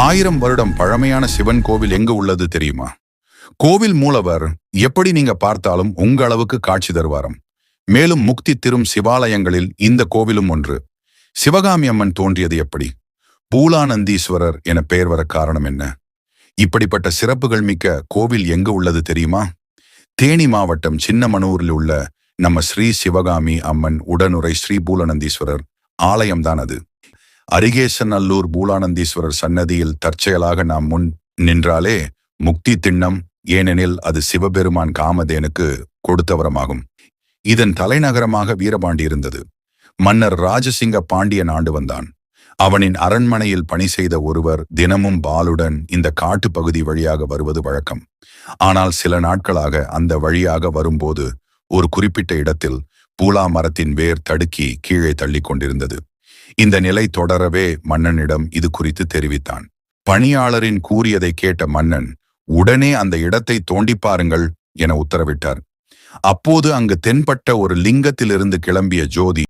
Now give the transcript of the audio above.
1000 வருடம் பழமையான சிவன் கோவில் எங்க உள்ளது தெரியுமா? கோவில் மூலவர் எப்படி நீங்க பார்த்தாலும் உங்க அளவுக்கு காட்சி தருவாராம். மேலும் முக்தி திரும் சிவாலயங்களில் இந்த கோவிலும் ஒன்று. சிவகாமி அம்மன் தோன்றியது எப்படி? பூலானந்தீஸ்வரர் என பெயர் வர காரணம் என்ன? இப்படிப்பட்ட சிறப்புகள் மிக்க கோவில் எங்கு உள்ளது தெரியுமா? தேனி மாவட்டம் சின்னமனூரில் உள்ள நம்ம ஸ்ரீ சிவகாமி அம்மன் உடனுறை ஸ்ரீ பூலானந்தீஸ்வரர் ஆலயம்தான் அது. அரிகேசநல்லூர் பூலானந்தீஸ்வரர் சன்னதியில் தற்செயலாக நாம் முன் நின்றாலே முக்தி திண்ணம், ஏனெனில் அது சிவபெருமான் காமதேனுக்கு கொடுத்த வரமாகும். இதன் தலைநகரமாக வீரபாண்டி இருந்தது. மன்னர் ராஜசிங்க பாண்டியன் ஆண்டு வந்தான். அவனின் அரண்மனையில் பணி செய்த ஒருவர் தினமும் பாலுடன் இந்த காட்டு பகுதி வழியாக வருவது வழக்கம். ஆனால் சில நாட்களாக அந்த வழியாக வரும்போது ஒரு குறிப்பிட்ட இடத்தில் பூலா மரத்தின் வேர் தடுக்கி கீழே தள்ளி கொண்டிருந்தது. இந்த நிலை தொடரவே மன்னனிடம் இது குறித்து தெரிவித்தான். பணியாளரின் கூறியதை கேட்ட மன்னன் உடனே அந்த இடத்தை தோண்டி பாருங்கள் என உத்தரவிட்டார். அப்போது அங்கு தென்பட்ட ஒரு லிங்கத்திலிருந்து கிளம்பிய ஜோதி